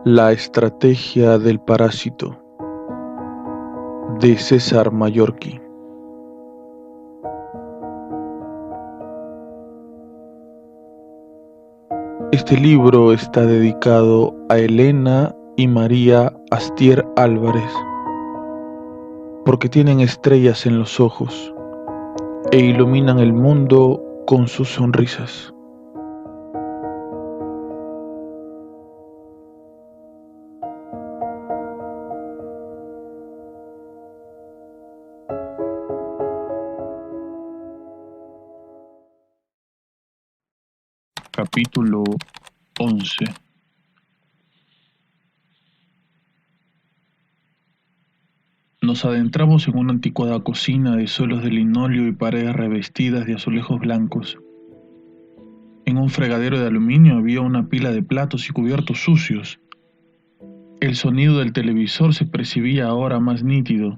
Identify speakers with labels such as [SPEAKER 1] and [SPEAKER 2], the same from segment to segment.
[SPEAKER 1] La estrategia del parásito, de César Mallorquí. Este libro está dedicado a Elena y María Astier Álvarez, porque tienen estrellas en los ojos e iluminan el mundo con sus sonrisas. Capítulo 11. Nos adentramos en una anticuada cocina de suelos de linóleo y paredes revestidas de azulejos blancos. En un fregadero de aluminio había una pila de platos y cubiertos sucios. El sonido del televisor se percibía ahora más nítido.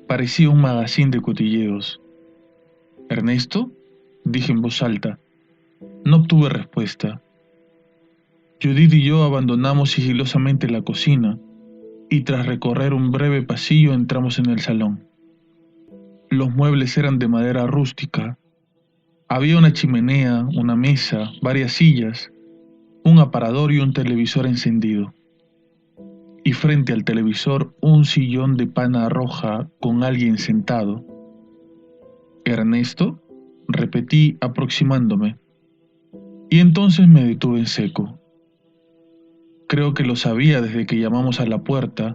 [SPEAKER 1] Parecía un magazín de cotilleos. ¿Ernesto?, dije en voz alta. No obtuve respuesta. Judith y yo abandonamos sigilosamente la cocina y tras recorrer un breve pasillo entramos en el salón. Los muebles eran de madera rústica. Había una chimenea, una mesa, varias sillas, un aparador y un televisor encendido. Y frente al televisor un sillón de pana roja con alguien sentado. ¿Ernesto?, repetí aproximándome. Y entonces me detuve en seco. Creo que lo sabía desde que llamamos a la puerta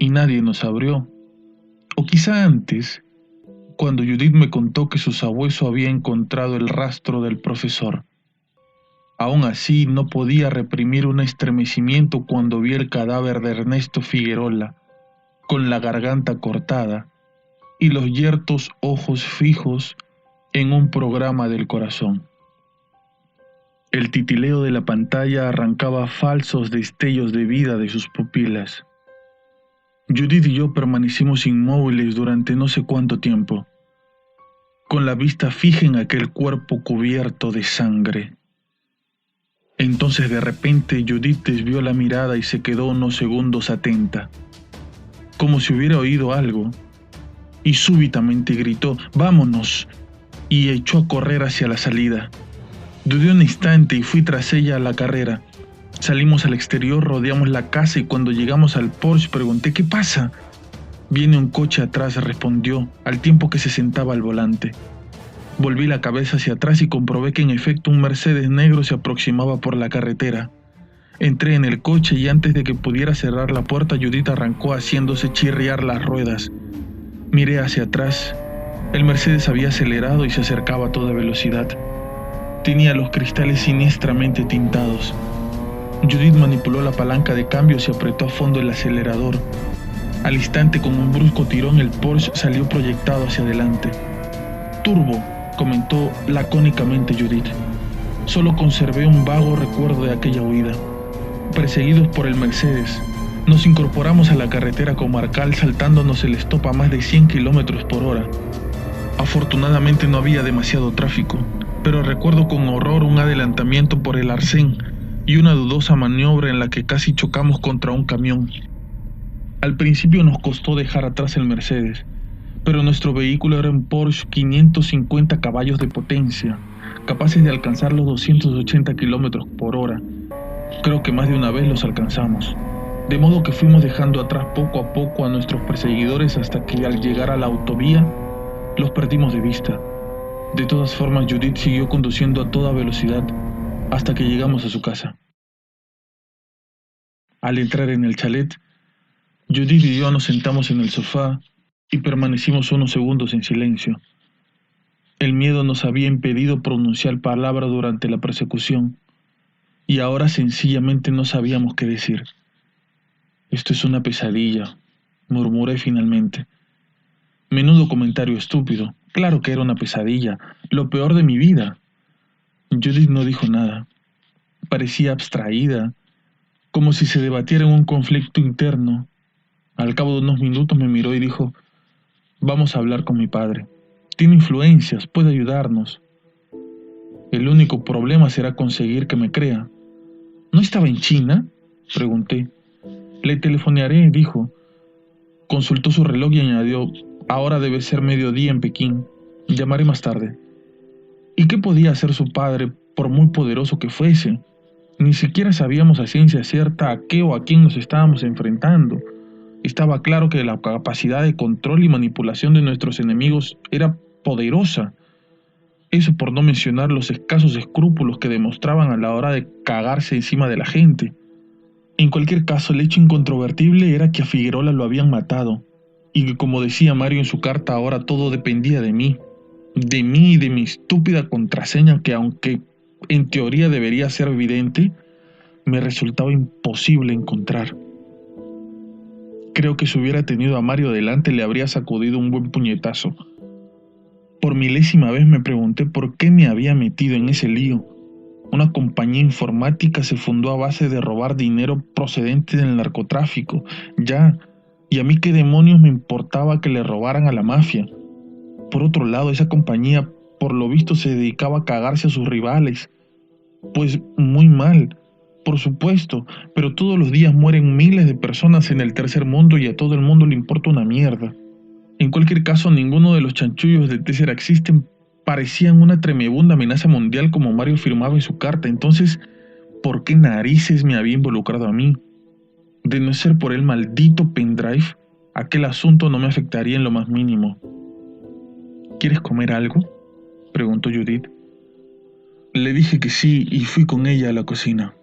[SPEAKER 1] y nadie nos abrió. O quizá antes, cuando Judith me contó que su sabueso había encontrado el rastro del profesor. Aún así, no podía reprimir un estremecimiento cuando vi el cadáver de Ernesto Figuerola, con la garganta cortada y los yertos ojos fijos en un programa del corazón. El titileo de la pantalla arrancaba falsos destellos de vida de sus pupilas. Judith y yo permanecimos inmóviles durante no sé cuánto tiempo, con la vista fija en aquel cuerpo cubierto de sangre. Entonces de repente Judith desvió la mirada y se quedó unos segundos atenta, como si hubiera oído algo, y súbitamente gritó «¡Vámonos!» y echó a correr hacia la salida. Dudé un instante y fui tras ella a la carrera. Salimos al exterior, rodeamos la casa y cuando llegamos al porche pregunté «¿Qué pasa?». «Viene un coche atrás», respondió, al tiempo que se sentaba al volante. Volví la cabeza hacia atrás y comprobé que en efecto un Mercedes negro se aproximaba por la carretera. Entré en el coche y antes de que pudiera cerrar la puerta, Judith arrancó haciéndose chirriar las ruedas. Miré hacia atrás. El Mercedes había acelerado y se acercaba a toda velocidad. Tenía los cristales siniestramente tintados. Judith manipuló la palanca de cambios y apretó a fondo el acelerador. Al instante, con un brusco tirón, el Porsche salió proyectado hacia adelante. «Turbo», comentó lacónicamente Judith. Solo conservé un vago recuerdo de aquella huida. Perseguidos por el Mercedes, nos incorporamos a la carretera comarcal saltándonos el stop a más de 100 kilómetros por hora. Afortunadamente no había demasiado tráfico, pero recuerdo con horror un adelantamiento por el arcén y una dudosa maniobra en la que casi chocamos contra un camión. Al principio nos costó dejar atrás el Mercedes, pero nuestro vehículo era un Porsche 550 caballos de potencia, capaces de alcanzar los 280 kilómetros por hora. Creo que más de una vez los alcanzamos, de modo que fuimos dejando atrás poco a poco a nuestros perseguidores hasta que al llegar a la autovía los perdimos de vista. De todas formas, Judith siguió conduciendo a toda velocidad hasta que llegamos a su casa. Al entrar en el chalet, Judith y yo nos sentamos en el sofá y permanecimos unos segundos en silencio. El miedo nos había impedido pronunciar palabra durante la persecución, y ahora sencillamente no sabíamos qué decir. «Esto es una pesadilla», murmuré finalmente. Menudo comentario estúpido. Claro que era una pesadilla, lo peor de mi vida. Judith no dijo nada. Parecía abstraída, como si se debatiera en un conflicto interno. Al cabo de unos minutos me miró y dijo: «Vamos a hablar con mi padre. Tiene influencias, puede ayudarnos. El único problema será conseguir que me crea». «¿No estaba en China?», Pregunté. Le telefonearé, dijo. Consultó su reloj y añadió, ahora debe ser mediodía en Pekín. Llamaré más tarde. ¿Y qué podía hacer su padre, por muy poderoso que fuese? Ni siquiera sabíamos a ciencia cierta a qué o a quién nos estábamos enfrentando. Estaba claro que la capacidad de control y manipulación de nuestros enemigos era poderosa. Eso por no mencionar los escasos escrúpulos que demostraban a la hora de cagarse encima de la gente. En cualquier caso, el hecho incontrovertible era que a Figueroa lo habían matado, y que, como decía Mario en su carta, ahora todo dependía de mí y de mi estúpida contraseña que, aunque en teoría debería ser evidente, me resultaba imposible encontrar. Creo que si hubiera tenido a Mario delante le habría sacudido un buen puñetazo. Por milésima vez me pregunté por qué me había metido en ese lío. Una compañía informática se fundó a base de robar dinero procedente del narcotráfico, ya, y a mí qué demonios me importaba que le robaran a la mafia. Por otro lado, esa compañía, por lo visto, se dedicaba a cagarse a sus rivales. Pues muy mal, por supuesto, pero todos los días mueren miles de personas en el tercer mundo y a todo el mundo le importa una mierda. En cualquier caso, ninguno de los chanchullos de Tesseract System parecían una tremenda amenaza mundial como Mario firmaba en su carta. Entonces, ¿por qué narices me había involucrado a mí? De no ser por el maldito pendrive, aquel asunto no me afectaría en lo más mínimo. ¿Quieres comer algo?, preguntó Judith. Le dije que sí y fui con ella a la cocina.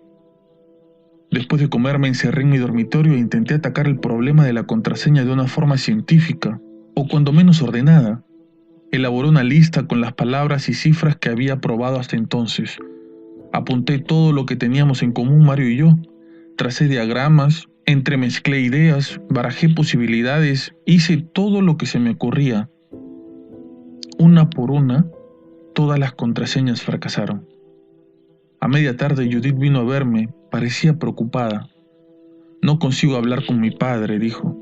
[SPEAKER 1] Después de comer me encerré en mi dormitorio e intenté atacar el problema de la contraseña de una forma científica, o cuando menos ordenada. Elaboré una lista con las palabras y cifras que había probado hasta entonces. Apunté todo lo que teníamos en común Mario y yo. Tracé diagramas, entremezclé ideas, barajé posibilidades, hice todo lo que se me ocurría. Una por una, todas las contraseñas fracasaron. A media tarde Judith vino a verme, parecía preocupada. No consigo hablar con mi padre, dijo.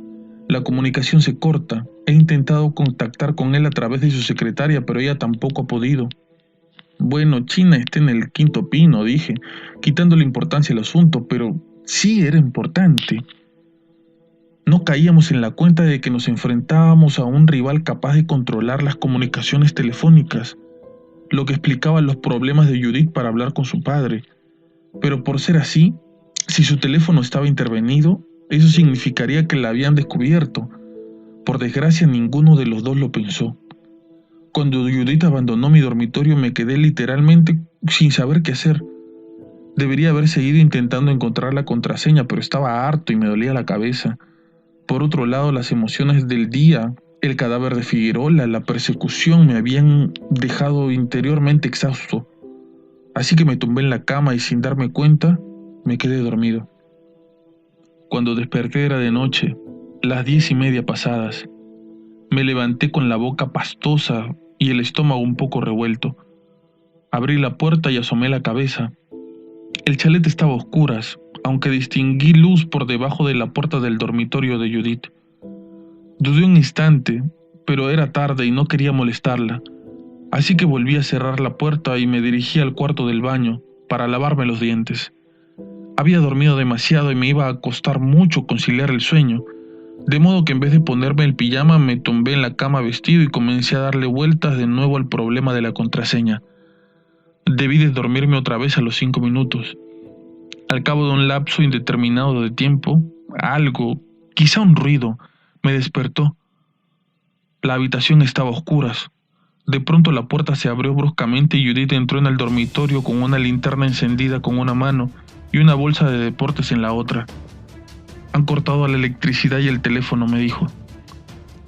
[SPEAKER 1] La comunicación se corta. He intentado contactar con él a través de su secretaria, pero ella tampoco ha podido. Bueno, China está en el quinto pino, dije, quitándole importancia al asunto, pero sí era importante. No caíamos en la cuenta de que nos enfrentábamos a un rival capaz de controlar las comunicaciones telefónicas, lo que explicaba los problemas de Judith para hablar con su padre. Pero por ser así, si su teléfono estaba intervenido, eso significaría que la habían descubierto. Por desgracia, ninguno de los dos lo pensó. Cuando Judith abandonó mi dormitorio me quedé literalmente sin saber qué hacer. Debería haber seguido intentando encontrar la contraseña, pero estaba harto y me dolía la cabeza. Por otro lado, las emociones del día, el cadáver de Figueroa, la persecución me habían dejado interiormente exhausto. Así que me tumbé en la cama y sin darme cuenta, me quedé dormido. Cuando desperté era de noche, las 10:30 pasadas. Me levanté con la boca pastosa y el estómago un poco revuelto. Abrí la puerta y asomé la cabeza. El chalet estaba a oscuras, aunque distinguí luz por debajo de la puerta del dormitorio de Judith. Dudé un instante, pero era tarde y no quería molestarla, así que volví a cerrar la puerta y me dirigí al cuarto del baño para lavarme los dientes. Había dormido demasiado y me iba a costar mucho conciliar el sueño, de modo que en vez de ponerme el pijama me tumbé en la cama vestido y comencé a darle vueltas de nuevo al problema de la contraseña. Debí de dormirme otra vez a los 5 minutos. Al cabo de un lapso indeterminado de tiempo, algo, quizá un ruido, me despertó. La habitación estaba a oscuras. De pronto la puerta se abrió bruscamente y Judith entró en el dormitorio con una linterna encendida con una mano y una bolsa de deportes en la otra. Han cortado la electricidad y el teléfono, me dijo.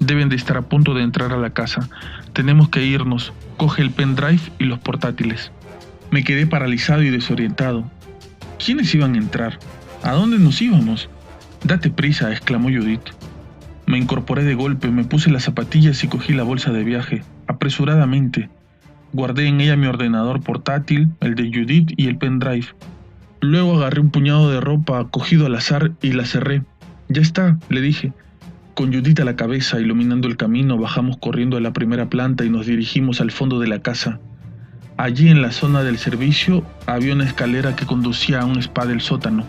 [SPEAKER 1] Deben de estar a punto de entrar a la casa. Tenemos que irnos. Coge el pendrive y los portátiles. Me quedé paralizado y desorientado. ¿Quiénes iban a entrar? ¿A dónde nos íbamos? Date prisa, exclamó Judith. Me incorporé de golpe, me puse las zapatillas y cogí la bolsa de viaje, apresuradamente. Guardé en ella mi ordenador portátil, el de Judith y el pendrive. Luego agarré un puñado de ropa cogido al azar y la cerré. Ya está, le dije. Con Judith a la cabeza, iluminando el camino, bajamos corriendo a la primera planta y nos dirigimos al fondo de la casa. Allí en la zona del servicio había una escalera que conducía a un spa del sótano.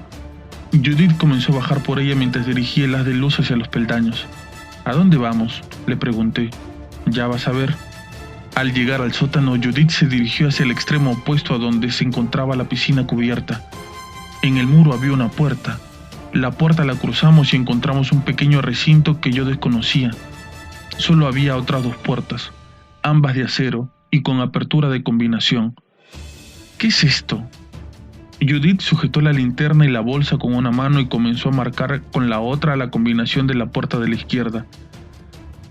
[SPEAKER 1] Judith comenzó a bajar por ella mientras dirigía el haz de luz hacia los peldaños. ¿A dónde vamos?, le pregunté. Ya vas a ver. Al llegar al sótano, Judith se dirigió hacia el extremo opuesto a donde se encontraba la piscina cubierta. En el muro había una puerta. La puerta la cruzamos y encontramos un pequeño recinto que yo desconocía. Solo había otras dos puertas, ambas de acero y con apertura de combinación. ¿Qué es esto? Judith sujetó la linterna y la bolsa con una mano y comenzó a marcar con la otra la combinación de la puerta de la izquierda.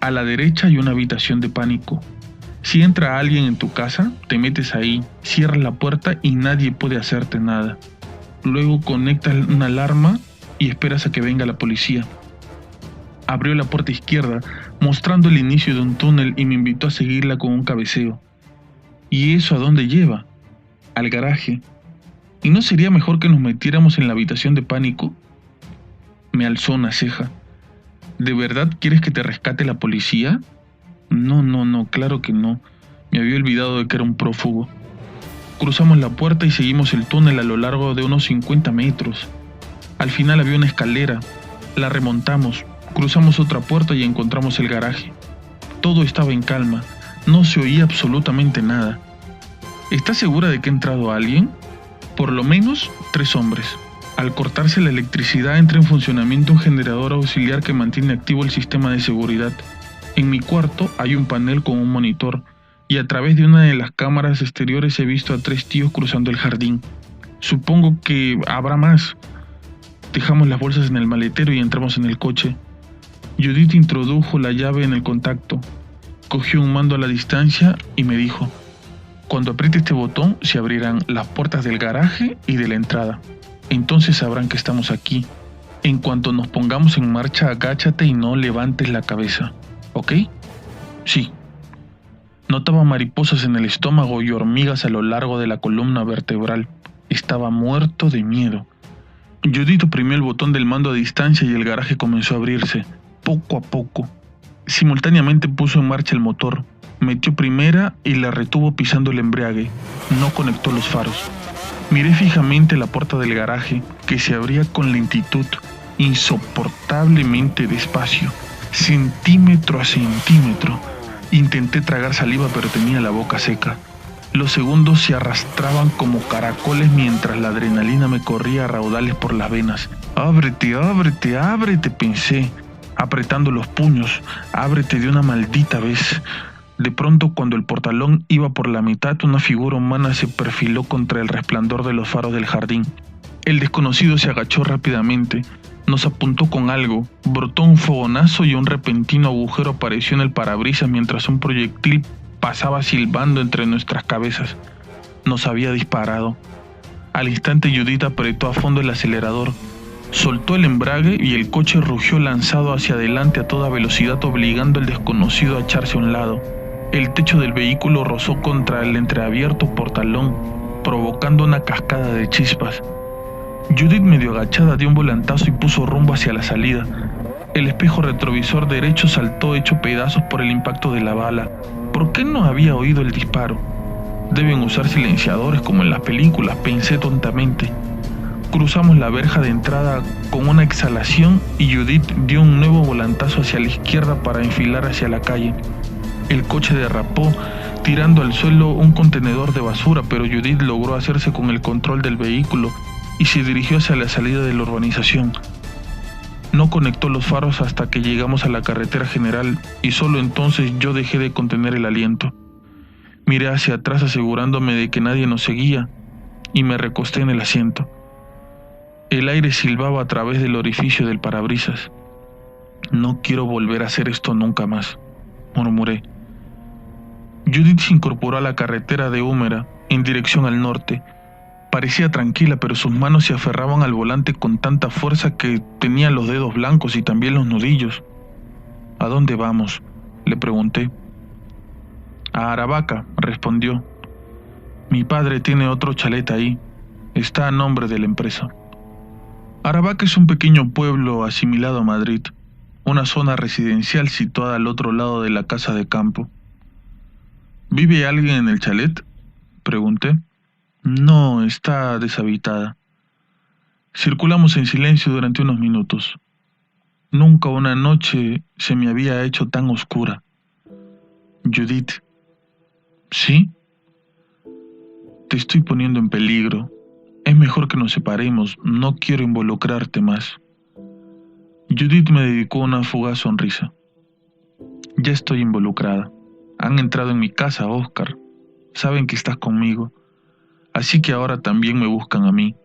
[SPEAKER 1] A la derecha hay una habitación de pánico. Si entra alguien en tu casa, te metes ahí, cierras la puerta y nadie puede hacerte nada. Luego conectas una alarma y esperas a que venga la policía. Abrió la puerta izquierda, mostrando el inicio de un túnel y me invitó a seguirla con un cabeceo. ¿Y eso a dónde lleva? Al garaje. ¿Y no sería mejor que nos metiéramos en la habitación de pánico? Me alzó una ceja. ¿De verdad quieres que te rescate la policía? No, claro que no. Me había olvidado de que era un prófugo. Cruzamos la puerta y seguimos el túnel a lo largo de unos 50 metros. Al final había una escalera. La remontamos, cruzamos otra puerta y encontramos el garaje. Todo estaba en calma. No se oía absolutamente nada. ¿Estás segura de que ha entrado alguien? Por lo menos 3 hombres. Al cortarse la electricidad entra en funcionamiento un generador auxiliar que mantiene activo el sistema de seguridad. En mi cuarto hay un panel con un monitor y a través de una de las cámaras exteriores he visto a 3 tíos cruzando el jardín. Supongo que habrá más. Dejamos las bolsas en el maletero y entramos en el coche. Judith introdujo la llave en el contacto, cogió un mando a la distancia y me dijo: cuando apriete este botón se abrirán las puertas del garaje y de la entrada. Entonces sabrán que estamos aquí. En cuanto nos pongamos en marcha, agáchate y no levantes la cabeza. ¿Ok? Sí. Notaba mariposas en el estómago y hormigas a lo largo de la columna vertebral. Estaba muerto de miedo. Judith oprimió el botón del mando a distancia y el garaje comenzó a abrirse, poco a poco. Simultáneamente puso en marcha el motor. Metió primera y la retuvo pisando el embrague. No conectó los faros. Miré fijamente la puerta del garaje, que se abría con lentitud, insoportablemente despacio, centímetro a centímetro. Intenté tragar saliva, pero tenía la boca seca. Los segundos se arrastraban como caracoles mientras la adrenalina me corría a raudales por las venas. «Ábrete, ábrete, ábrete», pensé, apretando los puños. «Ábrete de una maldita vez». De pronto, cuando el portalón iba por la mitad, una figura humana se perfiló contra el resplandor de los faros del jardín. El desconocido se agachó rápidamente, nos apuntó con algo, brotó un fogonazo y un repentino agujero apareció en el parabrisas mientras un proyectil pasaba silbando entre nuestras cabezas. Nos había disparado. Al instante Judith apretó a fondo el acelerador, soltó el embrague y el coche rugió lanzado hacia adelante a toda velocidad, obligando al desconocido a echarse a un lado. El techo del vehículo rozó contra el entreabierto portalón, provocando una cascada de chispas. Judith, medio agachada, dio un volantazo y puso rumbo hacia la salida. El espejo retrovisor derecho saltó hecho pedazos por el impacto de la bala. ¿Por qué no había oído el disparo? Deben usar silenciadores como en las películas, pensé tontamente. Cruzamos la verja de entrada con una exhalación y Judith dio un nuevo volantazo hacia la izquierda para enfilar hacia la calle. El coche derrapó, tirando al suelo un contenedor de basura, pero Judith logró hacerse con el control del vehículo y se dirigió hacia la salida de la urbanización. No conectó los faros hasta que llegamos a la carretera general y solo entonces yo dejé de contener el aliento. Miré hacia atrás asegurándome de que nadie nos seguía y me recosté en el asiento. El aire silbaba a través del orificio del parabrisas. «No quiero volver a hacer esto nunca más», murmuré. Judith se incorporó a la carretera de Húmera, en dirección al norte. Parecía tranquila, pero sus manos se aferraban al volante con tanta fuerza que tenía los dedos blancos y también los nudillos. «¿A dónde vamos?», le pregunté. «A Aravaca», respondió. «Mi padre tiene otro chalet ahí. Está a nombre de la empresa». Aravaca es un pequeño pueblo asimilado a Madrid, una zona residencial situada al otro lado de la casa de campo. «¿Vive alguien en el chalet?», pregunté. «No, está deshabitada». Circulamos en silencio durante unos minutos. Nunca una noche se me había hecho tan oscura. Judith, ¿sí? Te estoy poniendo en peligro. Es mejor que nos separemos. No quiero involucrarte más. Judith me dedicó una fugaz sonrisa. Ya estoy involucrada. Han entrado en mi casa, Oscar. Saben que estás conmigo. Así que ahora también me buscan a mí.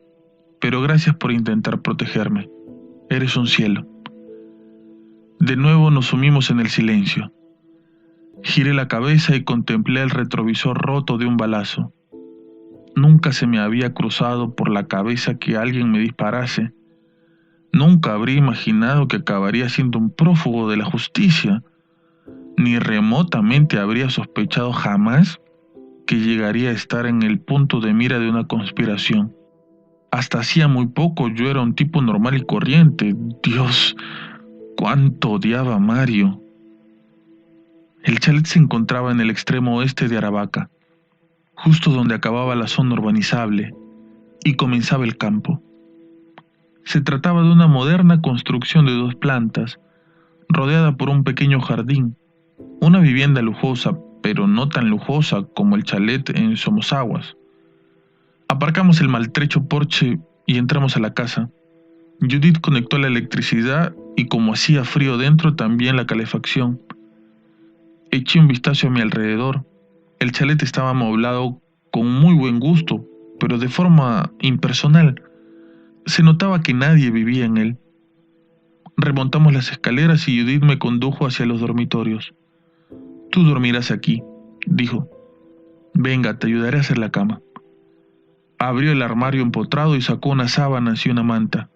[SPEAKER 1] Pero gracias por intentar protegerme. Eres un cielo. De nuevo nos sumimos en el silencio. Giré la cabeza y contemplé el retrovisor roto de un balazo. Nunca se me había cruzado por la cabeza que alguien me disparase. Nunca habría imaginado que acabaría siendo un prófugo de la justicia. Ni remotamente habría sospechado jamás que llegaría a estar en el punto de mira de una conspiración. Hasta hacía muy poco yo era un tipo normal y corriente. Dios, cuánto odiaba a Mario. El chalet se encontraba en el extremo oeste de Aravaca, justo donde acababa la zona urbanizable y comenzaba el campo. Se trataba de una moderna construcción de 2 plantas, rodeada por un pequeño jardín, una vivienda lujosa, pero no tan lujosa como el chalet en Somosaguas. Aparcamos el maltrecho Porsche y entramos a la casa. Judith conectó la electricidad y como hacía frío dentro, también la calefacción. Eché un vistazo a mi alrededor. El chalet estaba amoblado con muy buen gusto, pero de forma impersonal. Se notaba que nadie vivía en él. Remontamos las escaleras y Judith me condujo hacia los dormitorios. Tú dormirás aquí, dijo. Venga, te ayudaré a hacer la cama. Abrió el armario empotrado y sacó unas sábanas y una manta.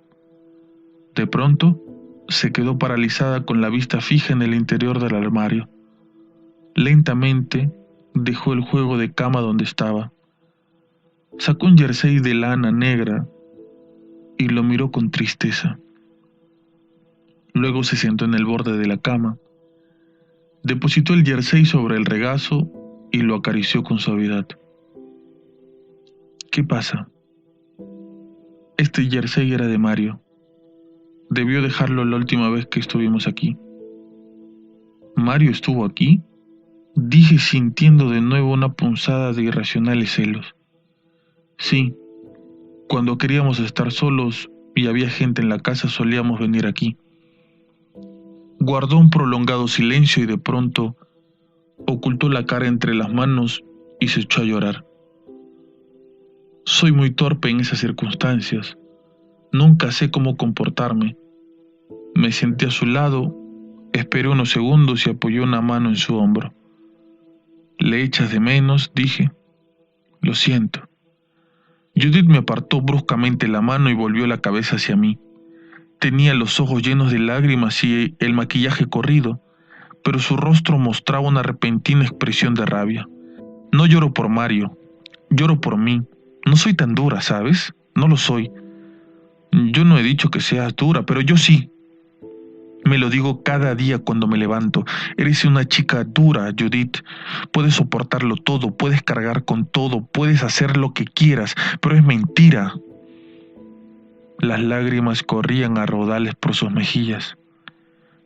[SPEAKER 1] De pronto, se quedó paralizada con la vista fija en el interior del armario. Lentamente, dejó el juego de cama donde estaba. Sacó un jersey de lana negra y lo miró con tristeza. Luego se sentó en el borde de la cama, depositó el jersey sobre el regazo y lo acarició con suavidad. ¿Qué pasa? Este jersey era de Mario. Debió dejarlo la última vez que estuvimos aquí. ¿Mario estuvo aquí? Dije sintiendo de nuevo una punzada de irracionales celos. Sí, cuando queríamos estar solos y había gente en la casa solíamos venir aquí. Guardó un prolongado silencio y de pronto ocultó la cara entre las manos y se echó a llorar. Soy muy torpe en esas circunstancias. Nunca sé cómo comportarme. Me senté a su lado, esperé unos segundos y apoyé una mano en su hombro. ¿Le echas de menos?, dije. Lo siento. Judith me apartó bruscamente la mano y volvió la cabeza hacia mí. Tenía los ojos llenos de lágrimas y el maquillaje corrido, pero su rostro mostraba una repentina expresión de rabia. No lloro por Mario, lloro por mí. No soy tan dura, ¿sabes? No lo soy. Yo no he dicho que seas dura, pero yo sí. Me lo digo cada día cuando me levanto. Eres una chica dura, Judith. Puedes soportarlo todo, puedes cargar con todo, puedes hacer lo que quieras, pero es mentira. Las lágrimas corrían a raudales por sus mejillas.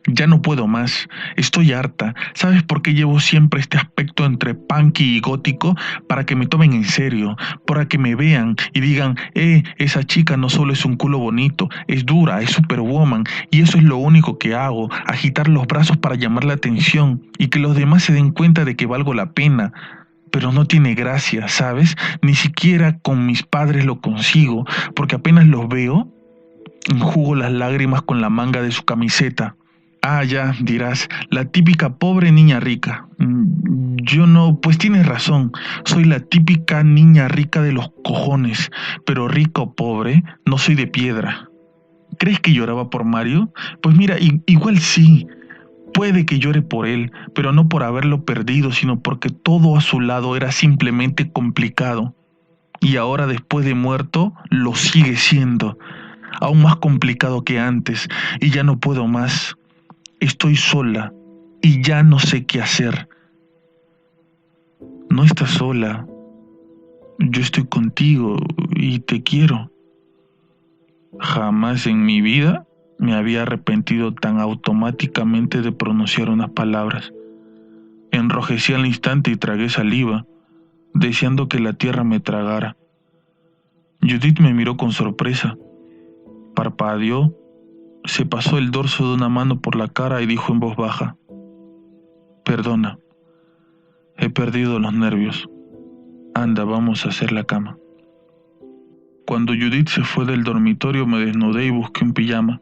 [SPEAKER 1] Ya no puedo más, estoy harta. ¿Sabes por qué llevo siempre este aspecto entre punky y gótico? Para que me tomen en serio, para que me vean y digan, esa chica no solo es un culo bonito, es dura, es superwoman, y eso es lo único que hago, agitar los brazos para llamar la atención y que los demás se den cuenta de que valgo la pena. Pero no tiene gracia, ¿sabes? Ni siquiera con mis padres lo consigo, porque apenas los veo, enjugo las lágrimas con la manga de su camiseta. Ah, ya, dirás, la típica pobre niña rica. Yo no, pues tienes razón, soy la típica niña rica de los cojones, pero rica o pobre, no soy de piedra. ¿Crees que lloraba por Mario? Pues mira, igual sí, puede que llore por él, pero no por haberlo perdido, sino porque todo a su lado era simplemente complicado. Y ahora, después de muerto, lo sigue siendo, aún más complicado que antes, y ya no puedo más. Estoy sola y ya no sé qué hacer. No estás sola. Yo estoy contigo y te quiero. Jamás en mi vida me había arrepentido tan automáticamente de pronunciar unas palabras. Enrojecí al instante y tragué saliva, deseando que la tierra me tragara. Judith me miró con sorpresa, parpadeó, se pasó el dorso de una mano por la cara y dijo en voz baja: «Perdona, he perdido los nervios. Anda, vamos a hacer la cama». Cuando Judith se fue del dormitorio me desnudé y busqué un pijama,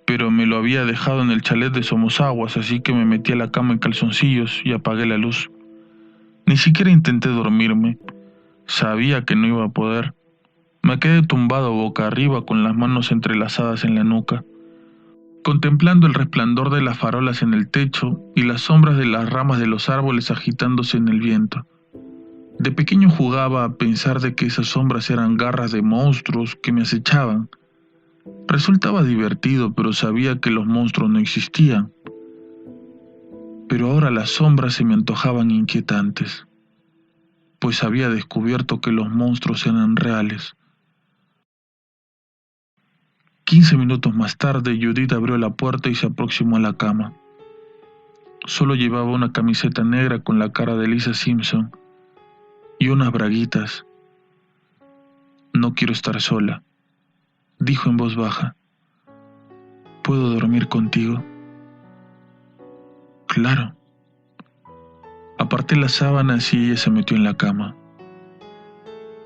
[SPEAKER 1] pero me lo había dejado en el chalet de Somosaguas, así que me metí a la cama en calzoncillos y apagué la luz. Ni siquiera intenté dormirme, sabía que no iba a poder. Me quedé tumbado boca arriba con las manos entrelazadas en la nuca, contemplando el resplandor de las farolas en el techo y las sombras de las ramas de los árboles agitándose en el viento. De pequeño jugaba a pensar de que esas sombras eran garras de monstruos que me acechaban. Resultaba divertido, pero sabía que los monstruos no existían. Pero ahora las sombras se me antojaban inquietantes, pues había descubierto que los monstruos eran reales. 15 minutos más tarde, Judith abrió la puerta y se aproximó a la cama. Solo llevaba una camiseta negra con la cara de Lisa Simpson y unas braguitas. «No quiero estar sola», dijo en voz baja. «¿Puedo dormir contigo?» «Claro». Aparté las sábanas y ella se metió en la cama.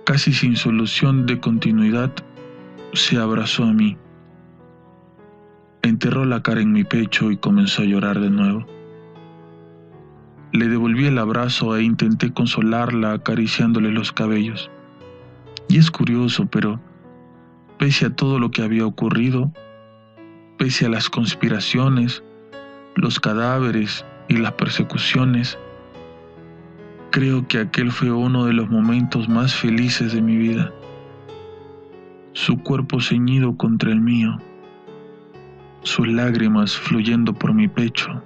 [SPEAKER 1] Casi sin solución de continuidad, se abrazó a mí. Enterró la cara en mi pecho y comenzó a llorar de nuevo. Le devolví el abrazo e intenté consolarla acariciándole los cabellos. Y es curioso, pero pese a todo lo que había ocurrido, pese a las conspiraciones, los cadáveres y las persecuciones, creo que aquel fue uno de los momentos más felices de mi vida. Su cuerpo ceñido contra el mío, sus lágrimas fluyendo por mi pecho,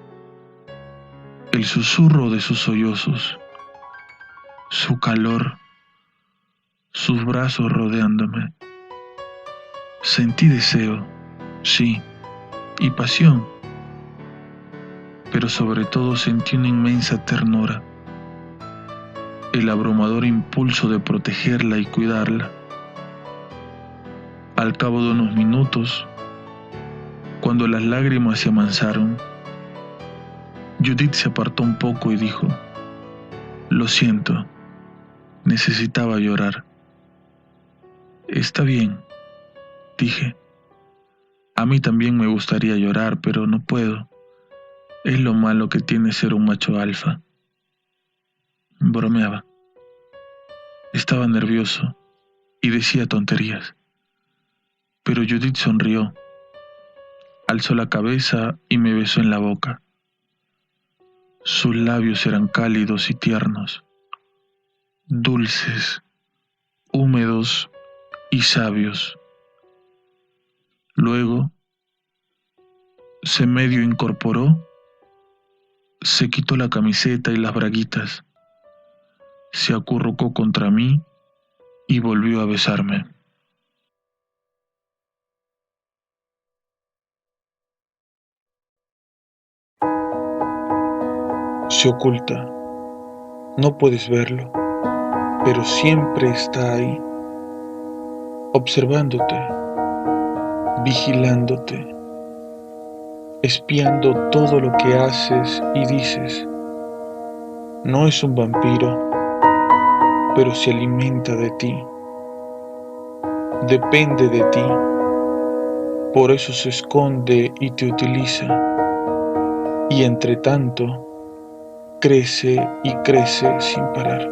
[SPEAKER 1] el susurro de sus sollozos, su calor, sus brazos rodeándome. Sentí deseo, sí, y pasión, pero sobre todo sentí una inmensa ternura, el abrumador impulso de protegerla y cuidarla. Al cabo de unos minutos, cuando las lágrimas se amansaron, Judith se apartó un poco y dijo: «Lo siento, necesitaba llorar». «Está bien», dije. «A mí también me gustaría llorar, pero no puedo. Es lo malo que tiene ser un macho alfa». Bromeaba. Estaba nervioso y decía tonterías. Pero Judith sonrió, alzó la cabeza y me besó en la boca. Sus labios eran cálidos y tiernos, dulces, húmedos y sabios. Luego se medio incorporó, se quitó la camiseta y las braguitas, se acurrucó contra mí y volvió a besarme. Se oculta, no puedes verlo, pero siempre está ahí, observándote, vigilándote, espiando todo lo que haces y dices. No es un vampiro, pero se alimenta de ti, depende de ti, por eso se esconde y te utiliza, y entre tanto, crece y crece sin parar.